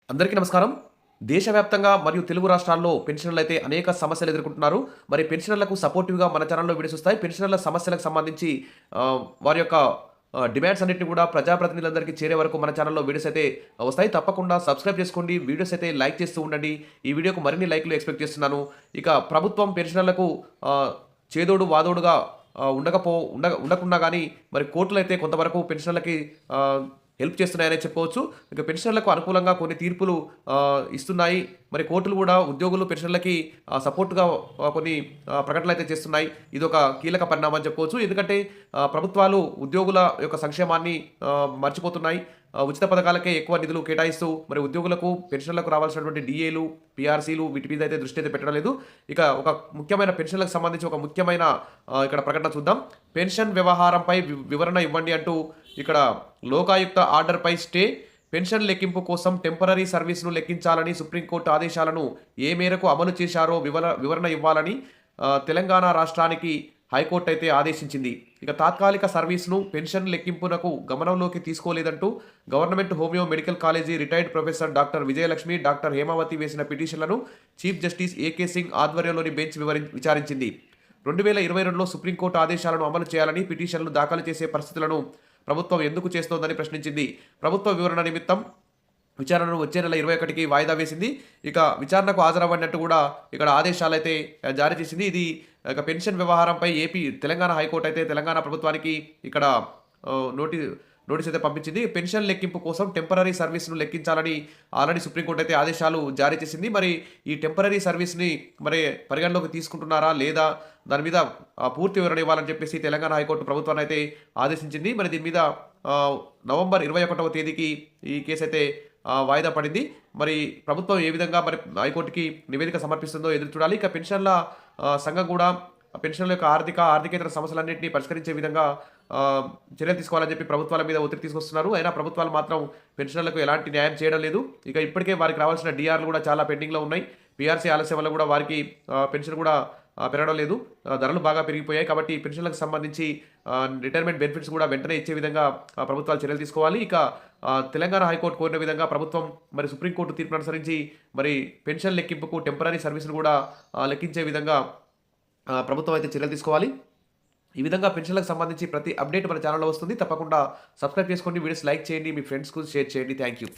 అందరికీ నమస్కారం. దేశవ్యాప్తంగా మరియు తెలుగు రాష్ట్రాల్లో పెన్షనర్లయితే అనేక సమస్యలు ఎదుర్కొంటున్నారు. మరి పెన్షనర్లకు సపోర్టివ్‌గా మన ఛానెల్‌లో వీడియోస్ వస్తాయి. పెన్షనర్ల సమస్యలకు సంబంధించి వారి యొక్క డిమాండ్స్ అన్నిటిని కూడా ప్రజాప్రతినిధులందరికీ చేరే వరకు మన ఛానెల్‌లో వీడియోస్ అయితే వస్తాయి. తప్పకుండా సబ్స్క్రైబ్ చేసుకోండి. వీడియోస్ అయితే లైక్ చేస్తూ ఉండండి. ఈ వీడియోకు మరిన్ని లైక్‌లు ఎక్స్‌పెక్ట్ చేస్తున్నాను. ఇక ప్రభుత్వం పెన్షనర్లకు చేదోడు వాదోడుగా ఉండకున్నా గానీ మరి కోర్టులైతే కొంతవరకు పెన్షనర్లకి హెల్ప్ చేస్తున్నాయనే చెప్పుకోవచ్చు. ఇక పెన్షనర్లకు అనుకూలంగా కొన్ని తీర్పులు ఇస్తున్నాయి. మరి కోర్టులు కూడా ఉద్యోగులు, పెన్షనర్లకి సపోర్ట్‌గా కొన్ని ప్రకటనలైతే చేస్తున్నాయి. ఇదొక కీలక పరిణామం అని చెప్పుకోవచ్చు. ఎందుకంటే ప్రభుత్వాలు ఉద్యోగుల యొక్క సంక్షేమాన్ని మర్చిపోతున్నాయి. ఉచిత పథకాలకే ఎక్కువ నిధులు కేటాయిస్తూ మరి ఉద్యోగులకు, పెన్షన్లకు రావాల్సినటువంటి డీఏలు, పీఆర్సీలు వీటి మీద అయితే దృష్టి అయితే పెట్టడం లేదు. ఇక ఒక ముఖ్యమైన పెన్షన్లకు సంబంధించి ఒక ముఖ్యమైన ఇక్కడ ప్రకటన చూద్దాం. పెన్షన్ వ్యవహారంపై వివరణ ఇవ్వండి అంటూ ఇక్కడ లోకాయుక్త ఆర్డర్‌పై స్టే, పెన్షన్ లెక్కింపు కోసం టెంపరరీ సర్వీస్‌ను లెక్కించాలని సుప్రీంకోర్టు ఆదేశాలను ఏ మేరకు అమలు చేశారో వివరణ ఇవ్వాలని తెలంగాణ రాష్ట్రానికి హైకోర్టు అయితే ఆదేశించింది. ఇక తాత్కాలిక సర్వీస్‌ను పెన్షన్ లెక్కింపునకు గమనంలోకి తీసుకోలేదంటూ government homeo medical college retired professor doctor Vijayalakshmi, doctor Hemavathi వేసిన పిటిషన్లను చీఫ్ జస్టిస్ ఏకే సింగ్ ఆధ్వర్యంలోని బెంచ్ విచారించింది. 2022లో సుప్రీంకోర్టు ఆదేశాలను అమలు చేయాలని పిటిషన్లు దాఖలు చేసే పరిస్థితులను ప్రభుత్వం ఎందుకు చేస్తోందని ప్రశ్నించింది. ప్రభుత్వ వివరణ నిమిత్తం విచారణను వచ్చే నెల 21కి వాయిదా వేసింది. ఇక విచారణకు హాజరవ్వనట్టు కూడా ఇక్కడ ఆదేశాలైతే జారీ చేసింది. ఇది ఇక పెన్షన్ వ్యవహారంపై తెలంగాణ హైకోర్టు అయితే తెలంగాణ ప్రభుత్వానికి ఇక్కడ నోటీస్ అయితే పంపించింది. పెన్షన్ లెక్కింపు కోసం టెంపరరీ సర్వీస్‌ను లెక్కించాలని ఆల్రెడీ సుప్రీంకోర్టు అయితే ఆదేశాలు జారీ చేసింది. మరి ఈ టెంపరరీ సర్వీస్‌ని మరి పరిగణలోకి తీసుకుంటున్నారా లేదా? దాని మీద పూర్తి వివరణ ఇవ్వాలని చెప్పేసి తెలంగాణ హైకోర్టు ప్రభుత్వాన్ని అయితే ఆదేశించింది. మరి దీని మీద నవంబర్ 21వ తేదీకి ఈ కేసు అయితే వాయిదా పడింది. మరి ప్రభుత్వం ఏ విధంగా మరి హైకోర్టుకి నివేదిక సమర్పిస్తుందో ఎదురు చూడాలి. ఇక పెన్షన్ల సంఘం కూడా పెన్షన్ల యొక్క ఆర్థికేతర సమస్యలన్నింటినీ పరిష్కరించే విధంగా చర్యలు తీసుకోవాలని చెప్పి ప్రభుత్వాల మీద ఒత్తిడి తీసుకొస్తున్నారు. అయినా ప్రభుత్వాలు మాత్రం పెన్షనర్లకు ఎలాంటి న్యాయం చేయడం లేదు. ఇక ఇప్పటికే వారికి రావాల్సిన డీఆర్లు కూడా చాలా పెండింగ్‌లో ఉన్నాయి. పీఆర్సీ ఆలస్యం వల్ల కూడా వారికి పెన్షన్ కూడా పెరగడం లేదు. ధరలు బాగా పెరిగిపోయాయి. కాబట్టి పెన్షన్లకు సంబంధించి రిటైర్మెంట్ బెనిఫిట్స్ కూడా వెంటనే ఇచ్చే విధంగా ప్రభుత్వాలు చర్యలు తీసుకోవాలి. ఇక తెలంగాణ హైకోర్టు కోరిన విధంగా ప్రభుత్వం మరి సుప్రీంకోర్టు తీర్పును అనుసరించి మరి పెన్షన్ లెక్కింపుకు టెంపరరీ సర్వీస్‌ను కూడా లెక్కించే విధంగా ప్రభుత్వం అయితే చర్యలు తీసుకోవాలి. ఈ విధంగా పెన్షన్లకు సంబంధించి ప్రతి అప్డేట్ మన ఛానల్‌లో వస్తుంది. తప్పకుండా సబ్స్క్రైబ్ చేసుకోండి. వీడియోస్ లైక్ చేయండి. మీ ఫ్రెండ్స్‌కు షేర్ చేయండి. Thank you.